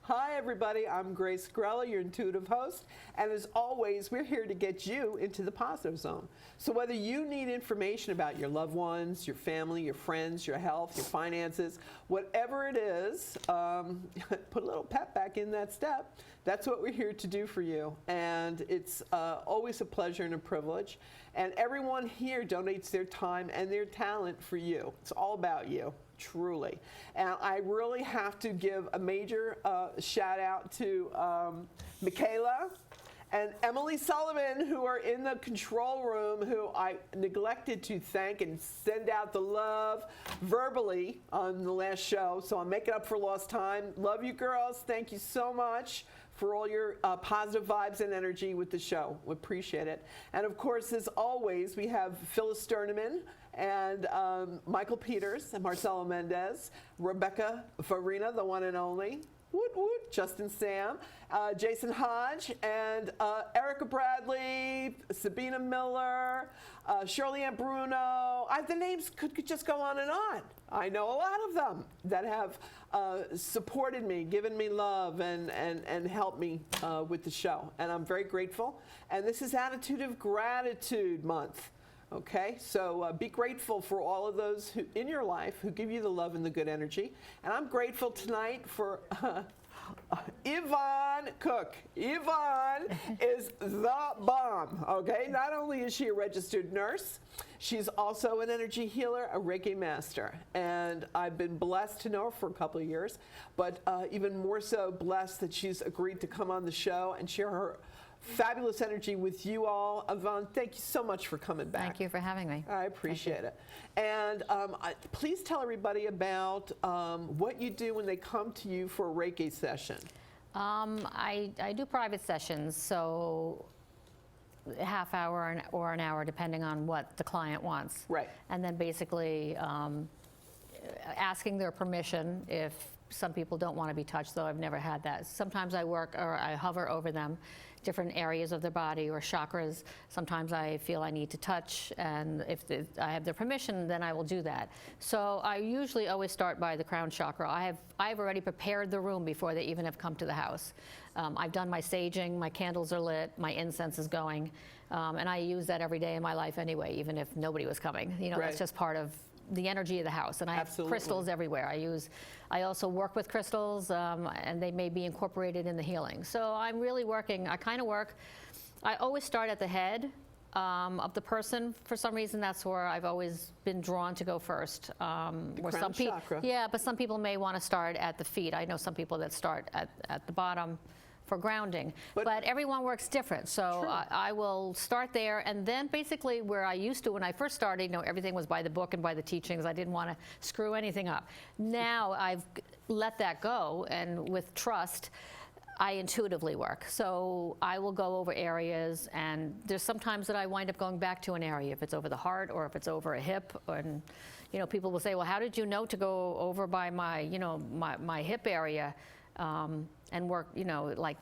Hi, everybody. I'm Grace Grella, your intuitive host. And as always, we're here to get you into the positive zone. So whether you need information about your loved ones, your family, your friends, your health, your finances, whatever it is, put a little pep back in that step. That's what we're here to do for you. And it's always a pleasure and a privilege. And everyone here donates their time and their talent for you. It's all about you. Truly. And I really have to give a major shout out to Michaela and Emily Sullivan, who are in the control room, who I neglected to thank and send out the love verbally on the last show. So I'm making up for lost time. Love you, girls. Thank you so much for all your positive vibes and energy with the show. We appreciate it. And of course, as always, we have Phyllis Sterneman and Michael Peters and Marcelo Mendez, Rebecca Farina, the one and only, woot woot, Justin Sam, Jason Hodge, and Erica Bradley, Sabina Miller, Shirley Ann Bruno. The names could just go on and on. I know a lot of them that have supported me, given me love, and helped me with the show. And I'm very grateful. And this is Attitude of Gratitude Month. Okay, so be grateful for all of those who in your life who give you the love and the good energy. And I'm grateful tonight for Yvonne Cook. Yvonne is the bomb, okay? Not only is she a registered nurse, she's also an energy healer, a Reiki master. And I've been blessed to know her for a couple of years, but even more so blessed that she's agreed to come on the show and share her fabulous energy with you all. Yvonne, thank you so much for coming back. Thank you for having me. I appreciate it. And please tell everybody about what you do when they come to you for a Reiki session. I do private sessions, so a half hour or an hour, depending on what the client wants. Right. And then basically asking their permission if some people don't want to be touched, though I've never had that. Sometimes I work or I hover over them, different areas of their body or chakras. Sometimes I feel I need to touch, and if I have their permission, then I will do that. So I usually always start by the crown chakra. I've already prepared the room before they even have come to the house. I've done my saging, my candles are lit, my incense is going, and I use that every day in my life anyway, even if nobody was coming. You know, right. That's just part of the energy of the house, and I have Absolutely. Crystals everywhere. I also work with crystals, and they may be incorporated in the healing. So I'm really working. I always start at the head of the person. For some reason, that's where I've always been drawn to go first. The crown chakra. Yeah, but some people may want to start at the feet. I know some people that start at the bottom for grounding, but everyone works different. So I will start there, and then basically where I used to, when I first started, you know, everything was by the book and by the teachings. I didn't want to screw anything up. Now I've let that go, and with trust, I intuitively work. So I will go over areas, and there's sometimes that I wind up going back to an area, if it's over the heart or if it's over a hip. And you know, people will say, well, how did you know to go over by my, you know, my hip area? And work, you know, like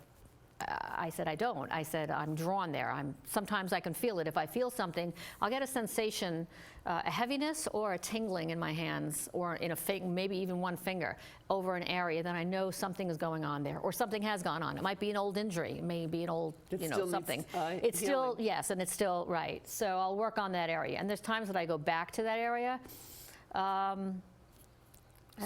I said, I don't. I said, I'm drawn there. Sometimes I can feel it. If I feel something, I'll get a sensation, a heaviness or a tingling in my hands, or in maybe even one finger over an area, then I know something is going on there, or something has gone on. It might be an old injury, it may be an old, you know, something. It's still, yes, and it's still, right. So I'll work on that area. And there's times that I go back to that area.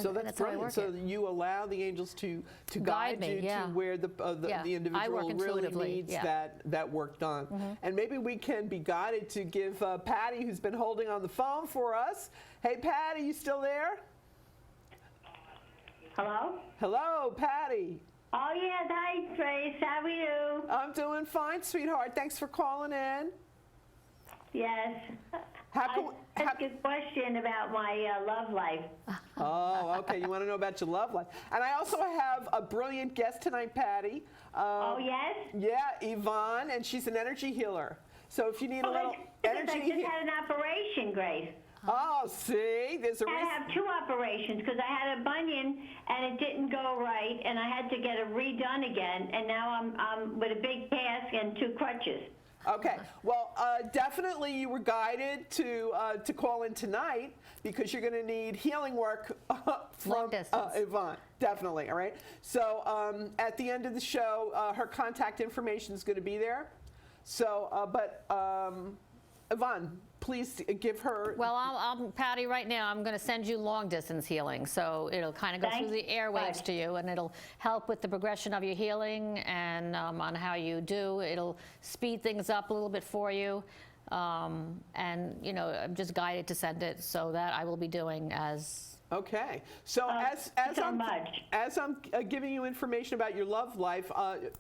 So that's brilliant. So you allow the angels to guide you to where the individual really needs that work done. Mm-hmm. And maybe we can be guided to give Patty, who's been holding on the phone for us. Hey, Patty, you still there? Hello? Hello, Patty. Oh, yes. Hi, Grace. How are you? I'm doing fine, sweetheart. Thanks for calling in. Yes. I ask a question about my love life. Oh, okay. You want to know about your love life. And I also have a brilliant guest tonight, Patty. Oh, yes? Yeah, Yvonne, and she's an energy healer. So if you need a little energy... I just had an operation, Grace. Oh, see? There's a reason. I have 2 operations because I had a bunion and it didn't go right, and I had to get it redone again, and now I'm with a big cast and 2 crutches. Okay. Well, definitely you were guided to call in tonight because you're going to need healing work from Yvonne. Definitely. All right. So at the end of the show, her contact information is going to be there. So, Yvonne, please give her. Well, I'm Patty right now. I'm going to send you long distance healing. So it'll kind of go through the airwaves to you, and it'll help with the progression of your healing and on how you do. It'll speed things up a little bit for you. And, you know, I'm just guided to send it so that I will be doing as. Okay. So as I'm giving you information about your love life,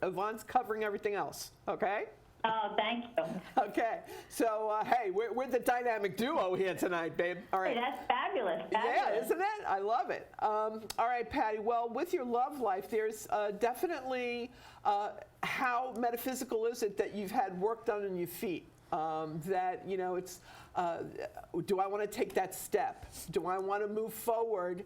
Yvonne's covering everything else. Okay? Oh, thank you. Okay, so hey, we're the dynamic duo here tonight, babe. All right. Hey, that's fabulous. Yeah, isn't it? I love it. All right, Patty. Well, with your love life, there's definitely how metaphysical is it that you've had work done on your feet? That, you know, it's do I want to take that step? Do I want to move forward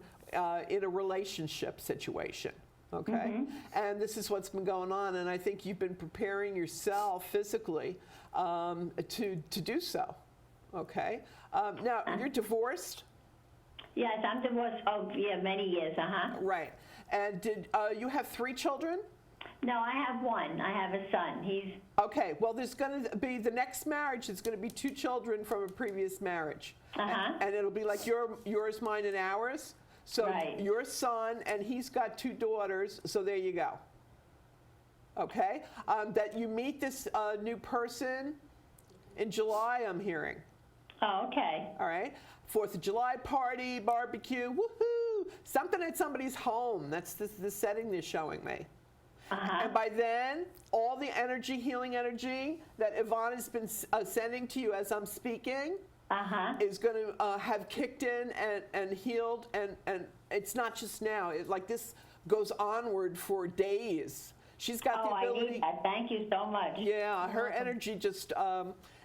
in a relationship situation? Okay, and this is what's been going on, and I think you've been preparing yourself physically to do so. Okay, now you're divorced. Yes, I'm divorced. Oh, yeah, many years. Right, and did you have 3 children? No, I have 1. I have a son. He's okay. Well, there's going to be the next marriage. It's going to be 2 children from a previous marriage, and it'll be like yours, mine, and ours. So your son, and he's got 2 daughters, so there you go. Okay? That you meet this new person in July, I'm hearing. Oh, okay. All right? 4th of July party, barbecue, woohoo! Something at somebody's home. That's the setting they're showing me. And by then, all the energy, healing energy that Yvonne has been sending to you as I'm speaking, is going to have kicked in and healed, and it's not just now. Like this goes onward for days. She's got the ability. I need that. Thank you so much. Yeah, her energy just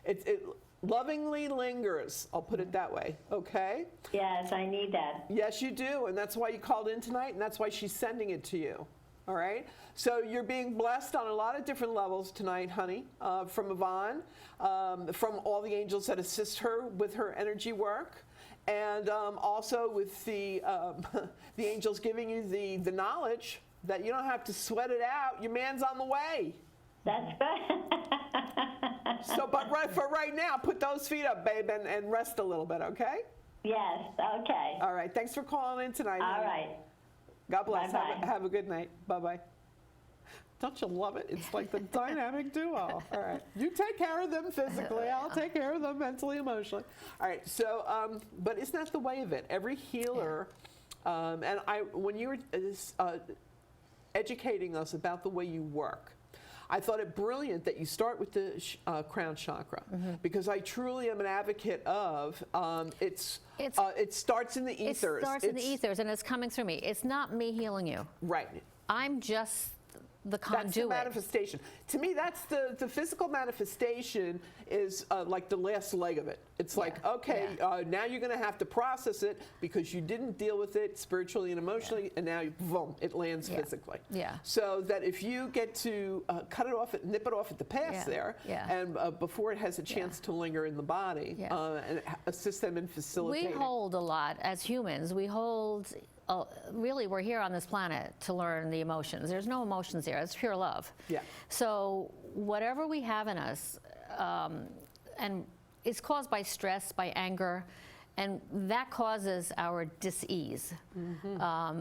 it lovingly lingers. I'll put it that way. Okay. Yes, I need that. Yes, you do, and that's why you called in tonight, and that's why she's sending it to you. All right. So you're being blessed on a lot of different levels tonight, honey, from Yvonne, from all the angels that assist her with her energy work, and also with the angels giving you the knowledge that you don't have to sweat it out. Your man's on the way. That's good. So, but for right now, put those feet up, babe, and rest a little bit, okay? Yes. Okay. All right. Thanks for calling in tonight. All honey. right. God bless. Bye-bye. Have a good night. Bye-bye. Don't you love it? It's like the dynamic duo. All right. You take care of them physically. I'll take care of them mentally, emotionally. All right. So, but isn't that the way of it? Every healer, and when you were educating us about the way you work, I thought it brilliant that you start with the crown chakra, because I truly am an advocate of it starts in the ethers. It starts in the ethers, and it's coming through me. It's not me healing you. Right. I'm just the conduit. That's the manifestation. To me, that's the physical manifestation is like the last leg of it. It's like, okay, now you're going to have to process it because you didn't deal with it spiritually and emotionally, and now, boom, it lands physically. Yeah. So that if you get to cut it off, nip it off at the pass there, and before it has a chance to linger in the body, and assist them in facilitating. We hold a lot as humans. We hold. Really, we're here on this planet to learn the emotions. There's no emotions here. It's pure love. Yeah. So whatever we have in us, and it's caused by stress, by anger, and that causes our dis-ease.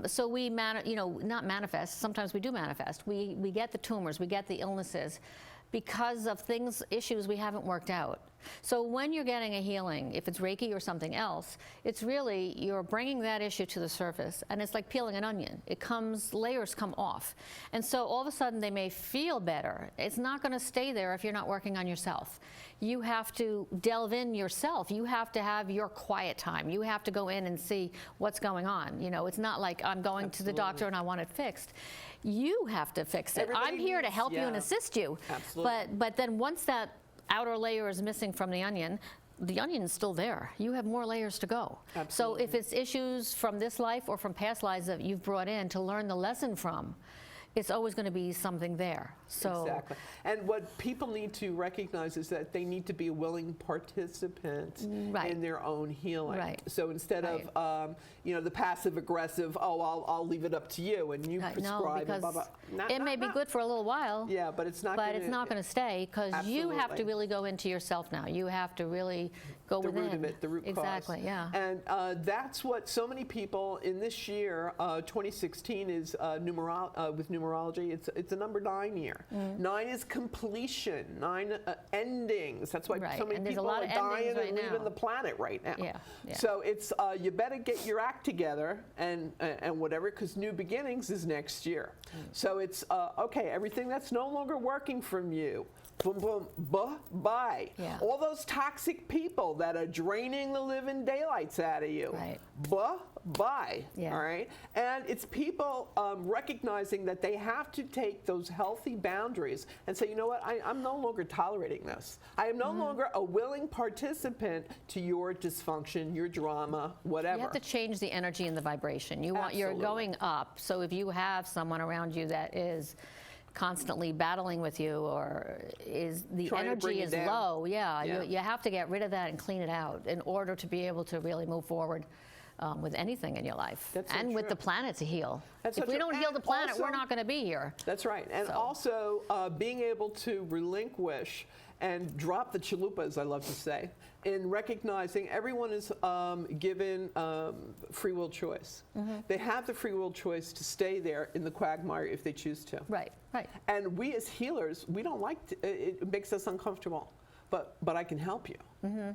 So we, not manifest. Sometimes we do manifest. We get the tumors, we get the illnesses, because of issues we haven't worked out. So when you're getting a healing, if it's Reiki or something else, it's really, you're bringing that issue to the surface, and it's like peeling an onion. Layers come off. And so all of a sudden they may feel better. It's not gonna stay there if you're not working on yourself. You have to delve in yourself. You have to have your quiet time. You have to go in and see what's going on. You know, it's not like I'm going to the doctor and I want it fixed. You have to fix it. I'm here to help you and assist you. Absolutely. But then once that outer layer is missing from the onion is still there. You have more layers to go. Absolutely. So if it's issues from this life or from past lives that you've brought in to learn the lesson from, it's always going to be something there. So exactly. And what people need to recognize is that they need to be a willing participant in their own healing. Right. So instead of the passive aggressive, I'll leave it up to you and you prescribe. No, because blah, blah. it may be good for a little while. Yeah, but it's not. But it's not going to stay, because you have to really go into yourself now. You have to really go within. The root of it, the root cause. Exactly, yeah. And that's what so many people in this year, 2016, is with numerology. It's a number 9 year. 9 is completion. 9 endings. That's why so many people are dying and leaving the planet right now. Yeah. So it's you better get your act together and whatever, because new beginnings is next year. So it's okay. Everything that's no longer working from you. Boom, boom, bye. Yeah. All those toxic people that are draining the living daylights out of you. Right. Bye. Yeah. All right. And it's people recognizing that they have to take those healthy boundaries and say, you know what, I'm no longer tolerating this. I am no longer a willing participant to your dysfunction, your drama, whatever. You have to change the energy and the vibration. You're going up. So if you have someone around you that is constantly battling with you, or the energy is low, you have to get rid of that and clean it out in order to be able to really move forward with anything in your life. That's so and with true. the planet to heal. That's if so we true. don't heal the planet, Also, we're not going to be here. That's right. And also being able to relinquish and drop the chalupa, as I love to say, in recognizing everyone is given free will choice. They have the free will choice to stay there in the quagmire if they choose to. Right. And we as healers, we don't like it makes us uncomfortable. But I can help you.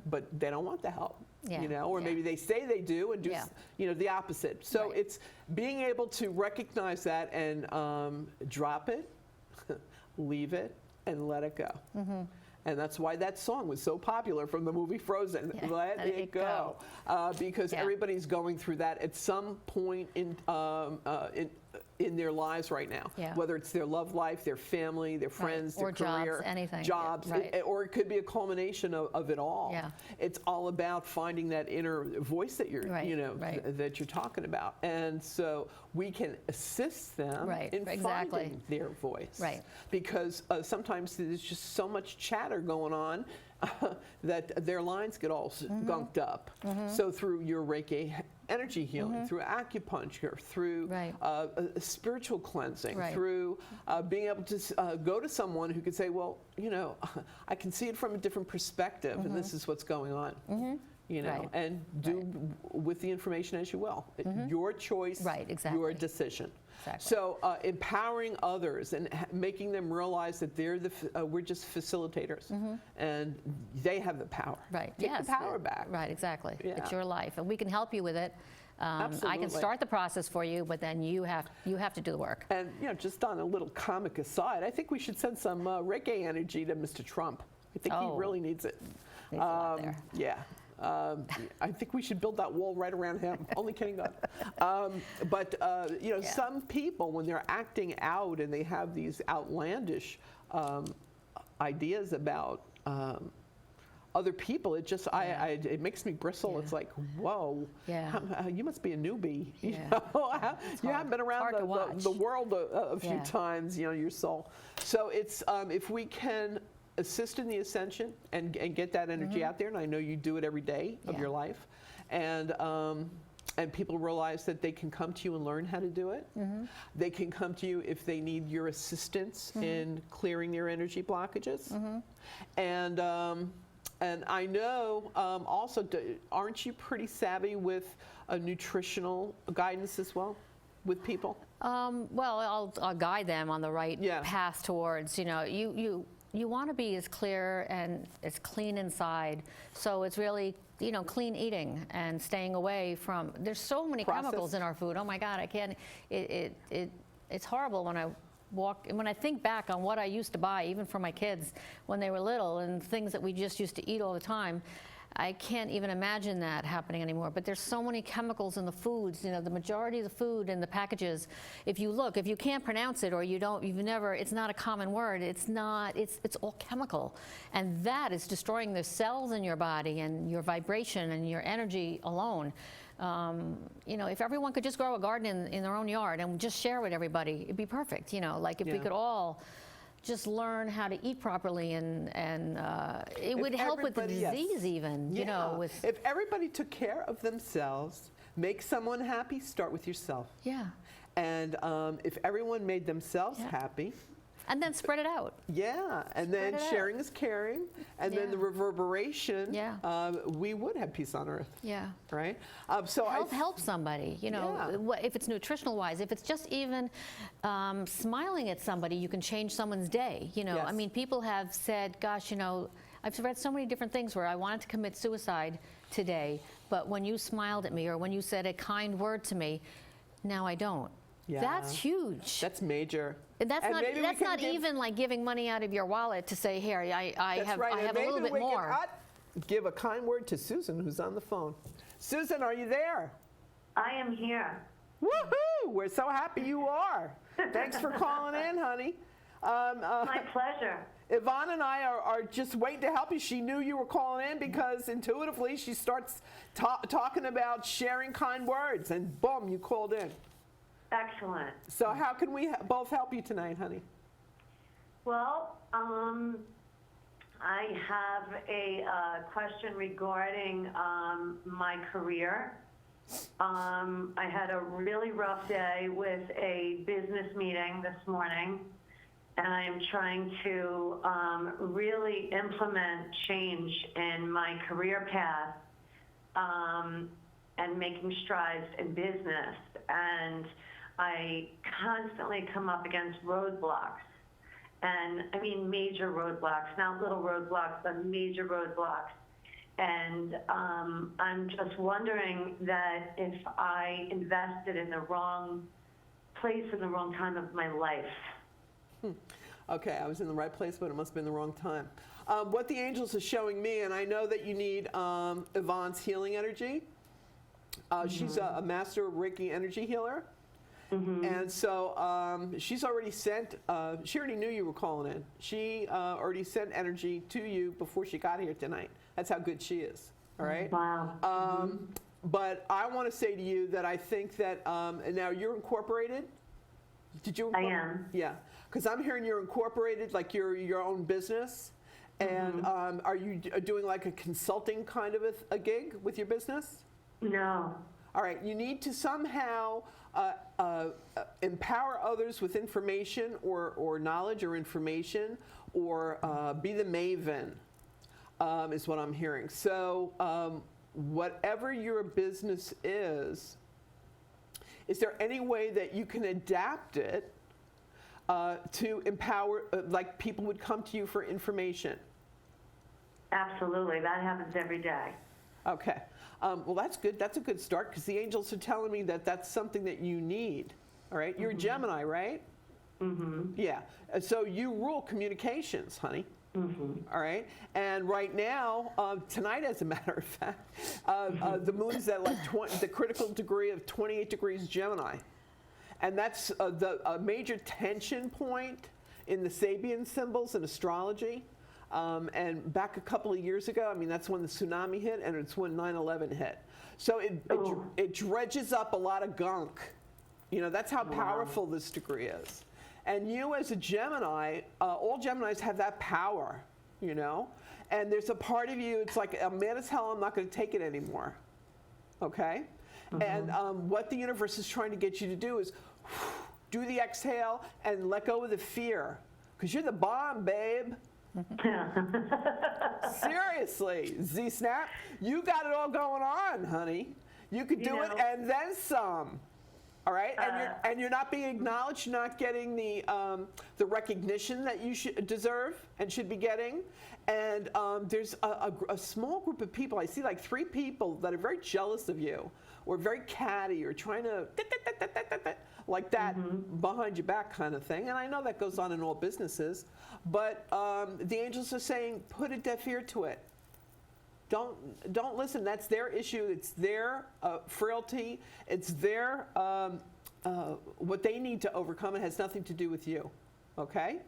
But they don't want the help. Or maybe they say they do and do the opposite. So it's being able to recognize that and drop it, leave it, and let it go. And that's why that song was so popular from the movie Frozen. Let it go. Because everybody's going through that at some point in their lives right now. Whether it's their love life, their family, their friends, their career, jobs, anything. Jobs, or it could be a culmination of it all. It's all about finding that inner voice that you're, that you're talking about. And so we can assist them in finding their voice. Because sometimes there's just so much chatter going on that their lines get all gunked up. So through your Reiki energy healing, through acupuncture, through spiritual cleansing, through being able to go to someone who could say, well, I can see it from a different perspective, and this is what's going on. And do with the information as you will. Your choice, your decision. So empowering others and making them realize that we're just facilitators, and they have the power. Take the power back. Exactly. It's your life, and we can help you with it. I can start the process for you, but then you have to do the work. And just on a little comic aside, I think we should send some Reiki energy to Mr. Trump. I think he really needs it. Needs a lot there. Yeah. I think we should build that wall right around him. Only kidding, God. But some people, when they're acting out and they have these outlandish ideas about other people, it just it makes me bristle. It's like, whoa, you must be a newbie. You haven't been around the world a few times. Your soul. So it's if we can assist in the ascension and get that energy out there, and I know you do it every day of your life, and people realize that they can come to you and learn how to do it. They can come to you if they need your assistance in clearing their energy blockages. And I know also, aren't you pretty savvy with nutritional guidance as well with people? Well, I'll guide them on the right path towards, you want to be as clear and as clean inside. So it's really, clean eating and staying away from, there's so many chemicals in our food. Oh my God, I can't, it's horrible when I think back on what I used to buy, even for my kids when they were little, and things that we just used to eat all the time. I can't even imagine that happening anymore. But there's so many chemicals in the foods. The majority of the food in the packages, if you can't pronounce it, or it's not a common word. It's all chemical, and that is destroying the cells in your body and your vibration and your energy alone. If everyone could just grow a garden in their own yard and just share with everybody, it'd be perfect. Like if we could all just learn how to eat properly, and it would help with the disease even, you know. If everybody took care of themselves, make someone happy, start with yourself. Yeah. And if everyone made themselves happy. And then spread it out. Yeah, and then sharing is caring, and then the reverberation, we would have peace on earth. Yeah. Right? So help somebody, you know, if it's nutritional wise, if it's just even smiling at somebody, you can change someone's day. You know, I mean, people have said, gosh, you know, I've read so many different things where I wanted to commit suicide today, but when you smiled at me or when you said a kind word to me, now I don't. Yeah. That's huge. That's major. And that's not even like giving money out of your wallet to say, here, I have a little bit more. Give a kind word to Susan, who's on the phone. Susan, are you there? I am here. Woohoo! We're so happy you are. Thanks for calling in, honey. My pleasure. Yvonne and I are just waiting to help you. She knew you were calling in because intuitively she starts talking about sharing kind words, and boom, you called in. Excellent. So how can we both help you tonight, honey? Well, I have a question regarding my career. I had a really rough day with a business meeting this morning, and I am trying to really implement change in my career path and making strides in business. And I constantly come up against roadblocks, and I mean major roadblocks, not little roadblocks, but major roadblocks. And I'm just wondering that if I invested in the wrong place in the wrong time of my life. Okay, I was in the right place, but it must have been the wrong time. What the angels are showing me, and I know that you need Yvonne's healing energy. She's a master Reiki energy healer. And so she's already sent, she already knew you were calling in. She already sent energy to you before she got here tonight. That's how good she is, all right? Wow. But I want to say to you that I think that, now you're incorporated? Did you incorporate? I am. Yeah, because I'm hearing you're incorporated, like you're your own business. And are you doing like a consulting kind of a gig with your business? No. All right, you need to somehow empower others with information or knowledge or information, or be the maven, is what I'm hearing. So whatever your business is there any way that you can adapt it to empower, like people would come to you for information? Absolutely. That happens every day. Okay. Well, that's good. That's a good start, because the angels are telling me that that's something that you need. All right? You're a Gemini, right? Yeah. So you rule communications, honey. All right? And right now, tonight, as a matter of fact, the moon's at like the critical degree of 28 degrees Gemini. And that's a major tension point in the Sabian symbols in astrology. And back a couple of years ago, I mean, that's when the tsunami hit, and it's when 9/11 hit. So it dredges up a lot of gunk. You know, that's how powerful this degree is. And you as a Gemini, all Geminis have that power, you know? And there's a part of you, it's like, I'm mad as hell, I'm not going to take it anymore. Okay? And what the universe is trying to get you to do is do the exhale and let go of the fear. Because you're the bomb, babe. Seriously, Z-Snap, you got it all going on, honey. You could do it and then some. All right, and you're not being acknowledged. You're not getting the recognition that you should deserve and should be getting. And there's a small group of people. I see like 3 people that are very jealous of you, or very catty, or trying to like that behind your back kind of thing. And I know that goes on in all businesses, but the angels are saying put a deaf ear to it. Don't listen. That's their issue. It's their frailty. It's their what they need to overcome. It has nothing to do with you. Okay?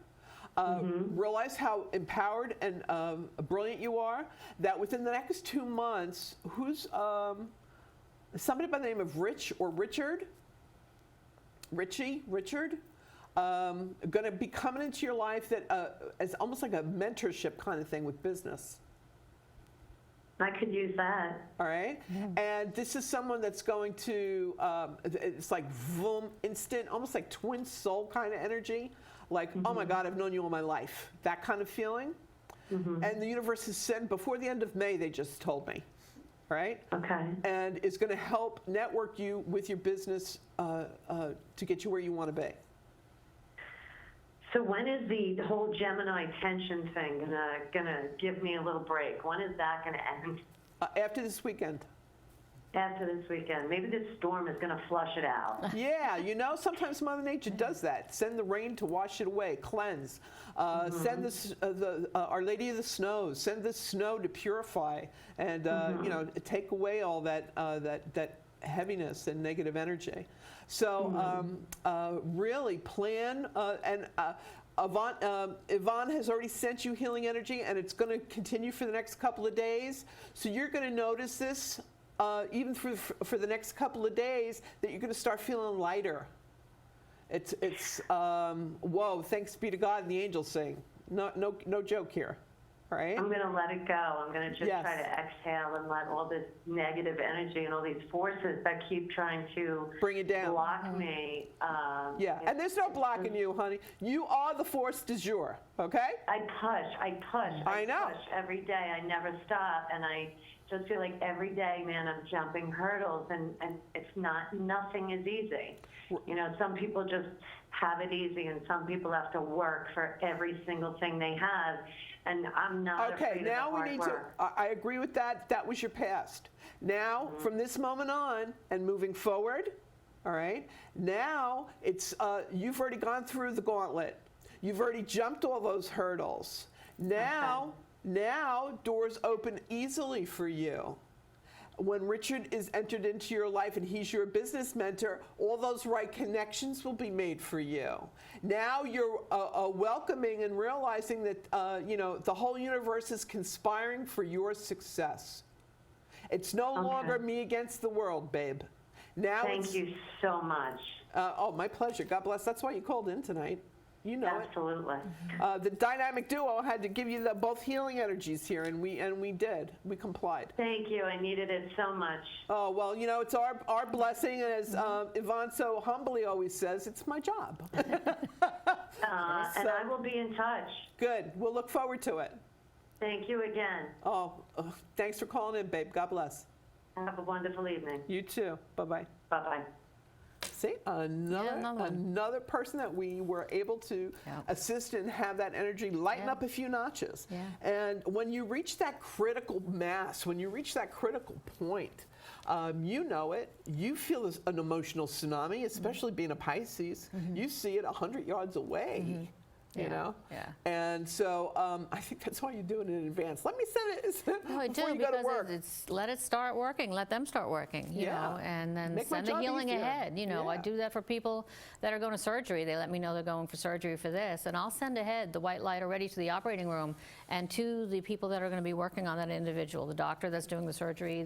Realize how empowered and brilliant you are. That within the next 2 months, who's somebody by the name of Rich or Richard? Richard? going to be coming into your life that is almost like a mentorship kind of thing with business. I could use that. All right. And this is someone that's going to, it's like boom, instant, almost like twin soul kind of energy. Like, oh my God, I've known you all my life. That kind of feeling. And the universe has said before the end of May, they just told me. Right? Okay. And it's going to help network you with your business to get you where you want to be. So when is the whole Gemini tension thing gonna give me a little break? When is that gonna end? After this weekend. After this weekend. Maybe this storm is gonna flush it out. Yeah, you know, sometimes Mother Nature does that. Send the rain to wash it away, cleanse. Send Our Lady of the Snows. Send the snow to purify and you know, take away all that that heaviness and negative energy. So really plan and Yvonne has already sent you healing energy, and it's going to continue for the next couple of days. So you're going to notice this even for the next couple of days, that you're going to start feeling lighter. It's whoa, thanks be to God and the angels sing. No joke here. All right? I'm going to let it go. I'm going to just try to exhale and let all this negative energy and all these forces that keep trying to bring it down, block me. And there's no blocking you, honey. You are the force du jour, okay? I push every day. I never stop, and I just feel like every day, man, I'm jumping hurdles, and it's nothing is easy. You know, some people just have it easy, and some people have to work for every single thing they have. And I'm not afraid of the hard work. I agree with that. That was your past. Now, from this moment on and moving forward, all right, now it's, you've already gone through the gauntlet. You've already jumped all those hurdles. Now doors open easily for you. When Richard is entered into your life and he's your business mentor, all those right connections will be made for you. Now you're welcoming and realizing that you know, the whole universe is conspiring for your success. It's no longer me against the world, babe. Now Thank you so much. Oh, my pleasure. God bless. That's why you called in tonight. You know Absolutely. The dynamic duo had to give you both healing energies here, and we did. We complied. Thank you. I needed it so much. Oh, well, you know, it's our blessing, and as Yvonne so humbly always says, it's my job. And I will be in touch. Good. We'll look forward to it. Thank you again. Oh, thanks for calling in, babe. God bless. Have a wonderful evening. You too. Bye-bye. Bye-bye. See, another person that we were able to assist and have that energy lighten up a few notches. Yeah. And when you reach that critical mass, when you reach that critical point, you know it. You feel an emotional tsunami, especially being a Pisces. You see it 100 yards away. You know? Yeah. And so I think that's why you do it in advance. Let me send it No, I do, before you go to work. because let it start working. Let them start working, you know, and then Make my send the job healing easier. ahead. You know, I do that for people that are going to surgery. They let me know they're going for surgery for this, and I'll send ahead the white light already to the operating room and to the people that are going to be working on that individual, the doctor that's doing the surgery,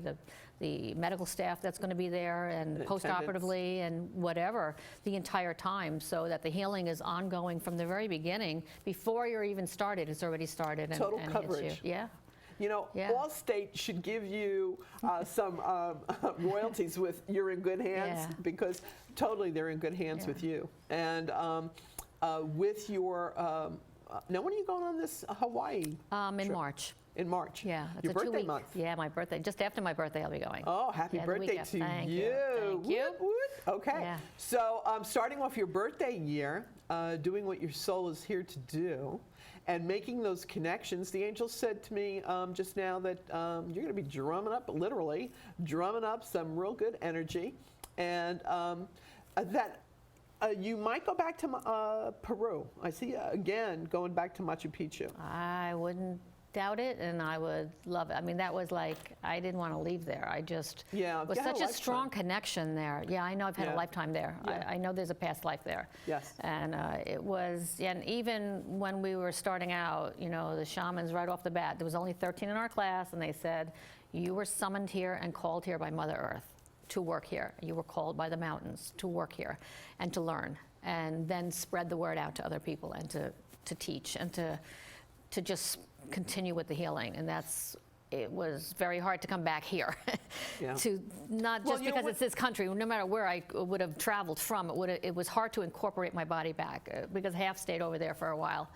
the medical staff that's going to be there, and post-operatively and whatever, the entire time, so that the healing is ongoing from the very beginning. Before you're even started, it's already started. Total and coverage. hits you. Yeah. You know, Allstate should give you some royalties with you're in good hands, because totally they're in good hands with you. And with your, now when are you going on this Hawaii In trip? March. In March. Yeah. It's Your a birthday 2-week. month. Yeah, my birthday. Just after my birthday, I'll be going. Oh, happy the birthday week to Thank you. Thank you. Woot, woot. Okay. Yeah. So starting off your birthday year, doing what your soul is here to do, and making those connections. The angel said to me just now that you're going to be drumming up, literally, drumming up some real good energy, and that you might go back to Peru. I see, again, going back to Machu Picchu. I wouldn't doubt it, and I would love it. I mean, that was like, I didn't want to leave there. I just was such a strong connection there. Yeah, I know I've had a lifetime there. Yeah. I know there's a past life there. Yes. And it was, and even when we were starting out, you know, the shamans right off the bat, there was only 13 in our class, and they said, you were summoned here and called here by Mother Earth to work here. You were called by the mountains to work here and to learn. and then spread the word out to other people and to teach and to just continue with the healing. And it was very hard to come back here. Yeah. To not just because it's this country, no matter where I would have traveled from, it was hard to incorporate my body back because half stayed over there for a while.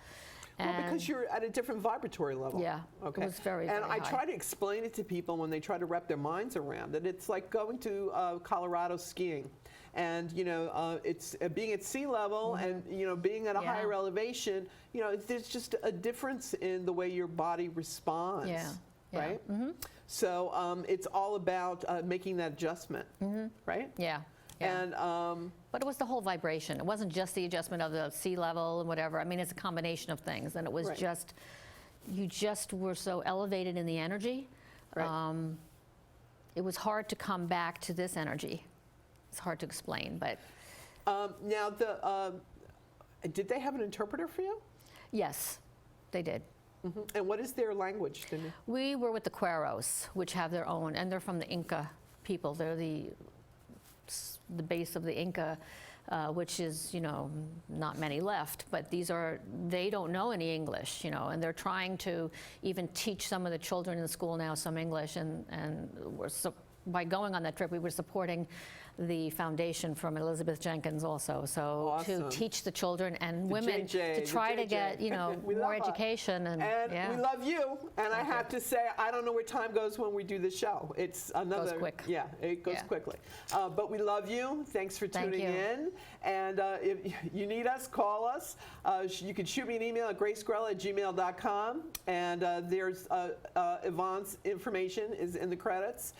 Well, because you're at a different vibratory level. Yeah, okay. It was very, and very I high. try to explain it to people when they try to wrap their minds around it. It's like going to Colorado skiing. And, it's being at sea level and, being at a higher elevation, there's just a difference in the way your body responds. Yeah. Right? Mm-hmm. So it's all about making that adjustment, right? Yeah. And but it was the whole vibration. It wasn't just the adjustment of the sea level and whatever. I mean, it's a combination of things. And it was you just were so elevated in the energy. Right. It was hard to come back to this energy. It's hard to explain, but. Now, did they have an interpreter for you? Yes, they did. Mm-hmm. And what is their language? We were with the Cueros, which have their own, and they're from the Inca people. They're the base of the Inca, which is, not many left, but they don't know any English, and they're trying to even teach some of the children in school now some English, and by going on that trip, we were supporting the foundation from Elizabeth Jenkins also, so awesome. to teach the children and The women JJ, to try to get, more education. And we love you. And I have to say, I don't know where time goes when we do the show. It's another. Goes quick. Yeah, it goes quickly. But we love you. Thanks for tuning in. And if you need us, call us. You can shoot me an email at gracegrella@gmail.com. And there's Yvonne's information is in the credits.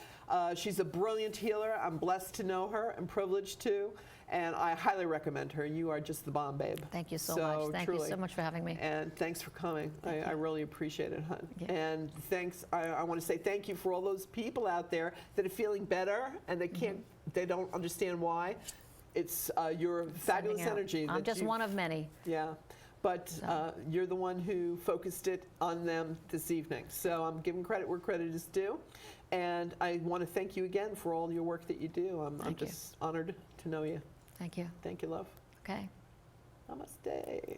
She's a brilliant healer. I'm blessed to know her. I'm privileged to. And I highly recommend her. You are just the bomb, babe. Thank you so much. Thank you so much for having me. And thanks for coming. I really appreciate it, hon. Yeah. And thanks. I want to say thank you for all those people out there that are feeling better and they can't. They don't understand why. It's your fabulous energy. I'm just one of many. Yeah. But you're the one who focused it on them this evening. So I'm giving credit where credit is due. And I want to thank you again for all your work that you do. I'm just honored to know you. Thank you. Thank you, love. Okay. Namaste.